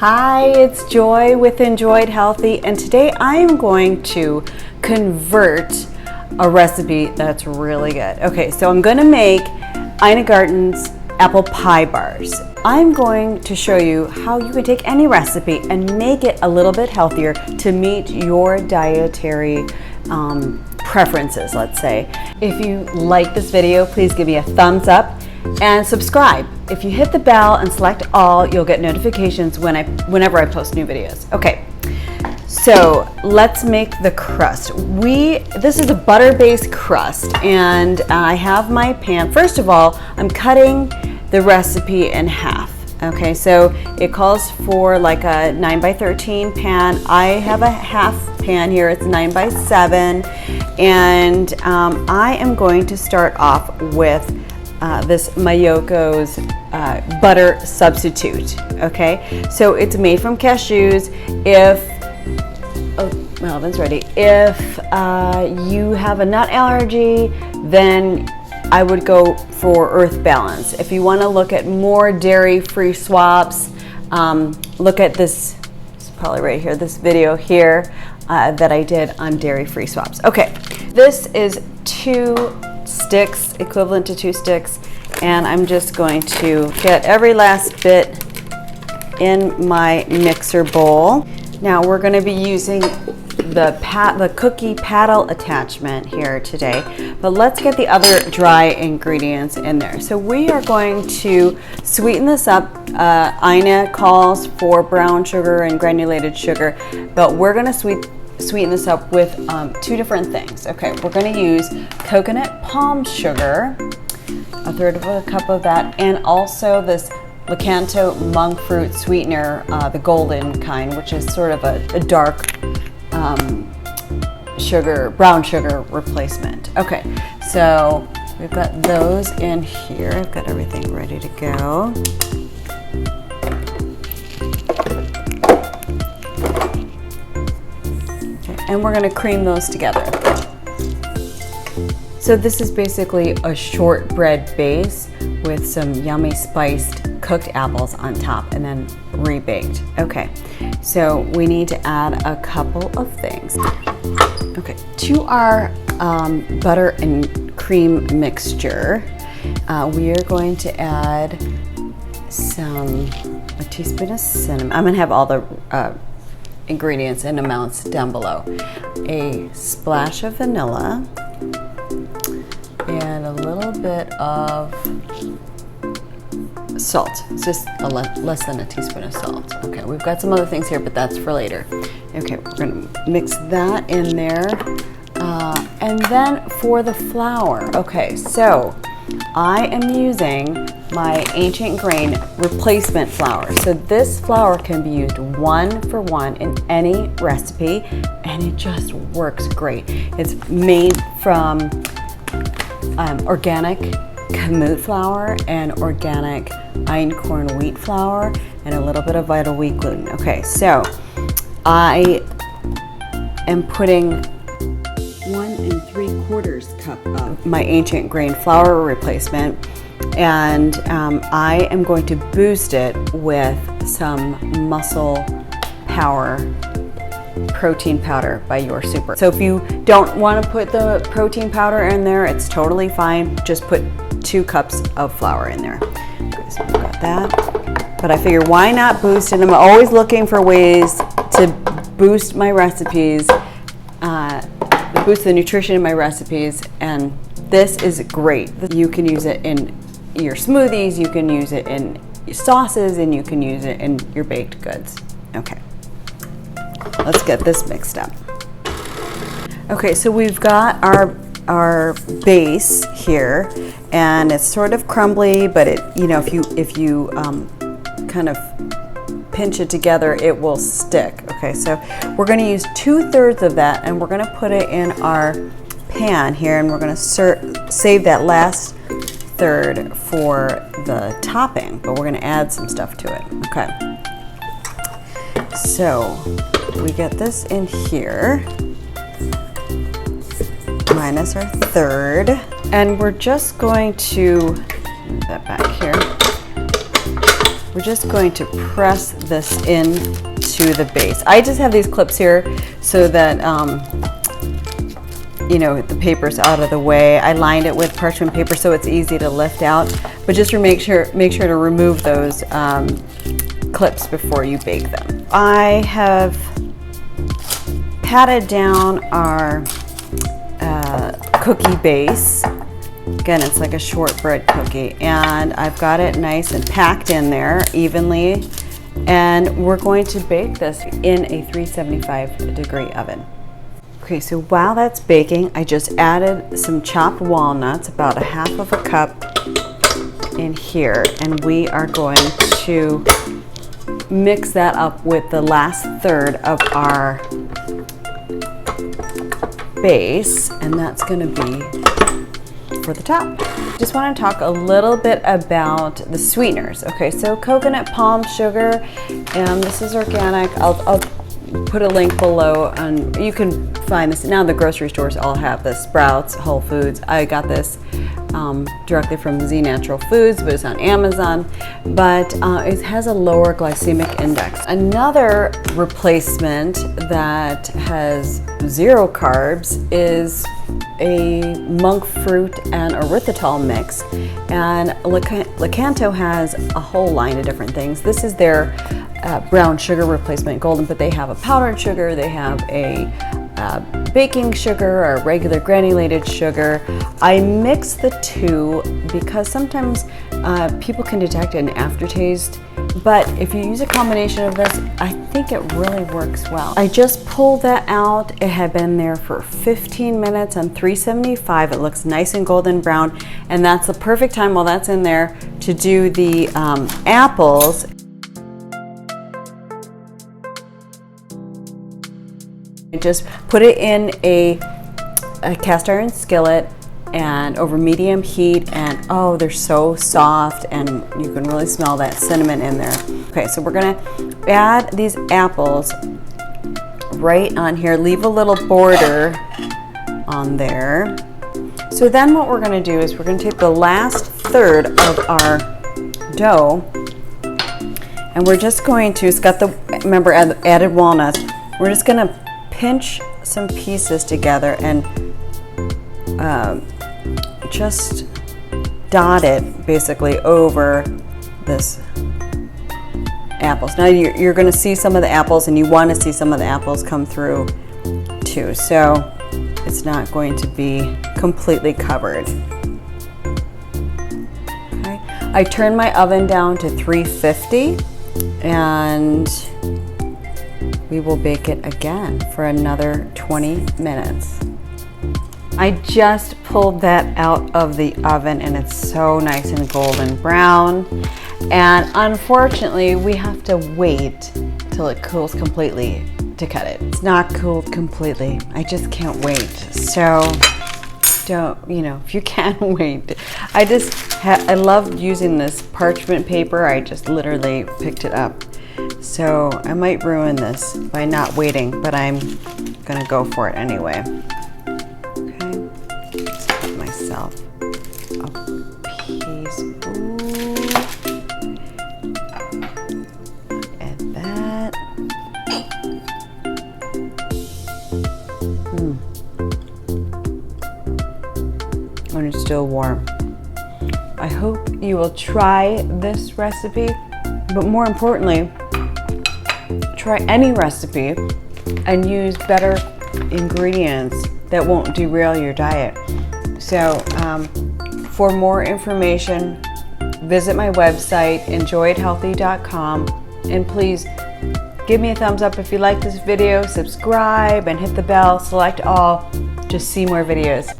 Hi, it's Joy with Enjoyed Healthy, and today I'm going to convert a recipe that's really good. Okay, so I'm going to make Garten's apple pie bars. I'm going to show you how you can take any recipe and make it a little bit healthier to meet your dietary preferences, let's say. If you like this video, please give me a thumbs up and subscribe. If you hit the bell and select all, you'll get notifications whenever I post new videos. Okay, so let's make the crust. This is a butter-based crust, and I have my pan. First of all, I'm cutting the recipe in half. Okay, so it calls for like a 9x13 pan. I have a half pan here, it's 9x7, and I am going to start off with this Miyoko's butter substitute. Okay, so it's made from cashews. Melvin's ready. If you have a nut allergy, then I would go for Earth Balance. If you want to look at more dairy-free swaps, look at this. It's probably right here. This video here that I did on dairy-free swaps. Okay, this is 2 sticks, equivalent to 2 sticks, and I'm just going to get every last bit in my mixer bowl. Now we're going to be using the cookie paddle attachment here today, but let's get the other dry ingredients in there. So we are going to sweeten this up. Ina calls for brown sugar and granulated sugar, but we're going to sweeten this up with 2 different things. Okay, we're going to use coconut palm sugar, 1/3 of a cup of that, and also this Lakanto monk fruit sweetener, the golden kind, which is sort of a dark brown sugar replacement. Okay, so we've got those in here. I've got everything ready to go. And we're going to cream those together. So this is basically a shortbread base with some yummy spiced cooked apples on top and then rebaked. Okay, so we need to add a couple of things. Okay, to our butter and cream mixture, we are going to add a teaspoon of cinnamon. I'm going to have all the ingredients and amounts down below. A splash of vanilla and a little bit of salt. It's just less than a teaspoon of salt. Okay, we've got some other things here, but that's for later. Okay, we're going to mix that in there. And then for the flour, okay, so I am using my ancient grain replacement flour. So this flour can be used 1-for-1 in any recipe, and it just works great. It's made from organic kamut flour and organic einkorn wheat flour and a little bit of vital wheat gluten. Okay, so I am putting 1 3/4 cup of my ancient grain flour replacement, and I am going to boost it with some Muscle Power protein powder by Your Super. So if you don't want to put the protein powder in there, it's totally fine. Just put 2 cups of flour in there. Okay, so we've got that. But I figure, why not boost it? I'm always looking for ways to boost my recipes, boost the nutrition in my recipes, and this is great. You can use it in your smoothies, you can use it in sauces, and you can use it in your baked goods. Okay, let's get this mixed up. Okay, so we've got our base here, and it's sort of crumbly, but if you kind of pinch it together, it will stick. Okay, so we're going to use 2/3 of that, and we're going to put it in our pan here, and we're going to save that last third for the topping, but we're going to add some stuff to it. Okay, so we get this in here, minus our 1/3, and we're just going to move that back here. we're just going to press this in to the base. I just have these clips here so that you know, the paper's out of the way. I lined it with parchment paper so it's easy to lift out, but just to make sure to remove those clips before you bake them. I have patted down our cookie base. Again, it's like a shortbread cookie, and I've got it nice and packed in there evenly, and we're going to bake this in a 375-degree oven. Okay, so while that's baking, I just added some chopped walnuts, about 1/2 cup in here, and we are going to mix that up with the last third of our base, and that's going to be for the top. Just want to talk a little bit about the sweeteners. Okay, so coconut palm sugar, and this is organic. I'll put a link below, and you can find this. Now the grocery stores all have this, Sprouts, Whole Foods. I got this directly from Z Natural Foods, but it's on Amazon. But it has a lower glycemic index. Another replacement that has 0 carbs is a monk fruit and erythritol mix, and Lakanto has a whole line of different things. This is their brown sugar replacement, golden, but they have a powdered sugar, they have a baking sugar or regular granulated sugar. I mix the two because sometimes people can detect an aftertaste, but if you use a combination of this, I think it really works well. I just pulled that out. It had been there for 15 minutes on 375. It looks nice and golden brown, and that's the perfect time while that's in there to do the apples. Just put it in a cast iron skillet and over medium heat, and oh, they're so soft, and you can really smell that cinnamon in there. Okay, so we're gonna add these apples right on here, leave a little border on there. So then what we're gonna do is we're gonna take the last third of our dough, and we're just going to, it's got the, remember, added walnuts. We're just gonna pinch some pieces together and just dot it basically over this apples. Now you're going to see some of the apples, and you want to see some of the apples come through too, so it's not going to be completely covered. Okay, I turned my oven down to 350, and we will bake it again for another 20 minutes. I just pulled that out of the oven, and it's so nice and golden brown. And unfortunately, we have to wait till it cools completely to cut it. It's not cooled completely. I just can't wait. So don't, you know, if you can wait. I love using this parchment paper. I just literally picked it up. So I might ruin this by not waiting, but I'm gonna go for it anyway. Okay, just put myself a piece. Ooh. Add that. When it's still warm. I hope you will try this recipe, but more importantly, try any recipe and use better ingredients that won't derail your diet. So for more information, visit my website, enjoyithealthy.com, and please give me a thumbs up if you like this video, subscribe and hit the bell, select all to see more videos.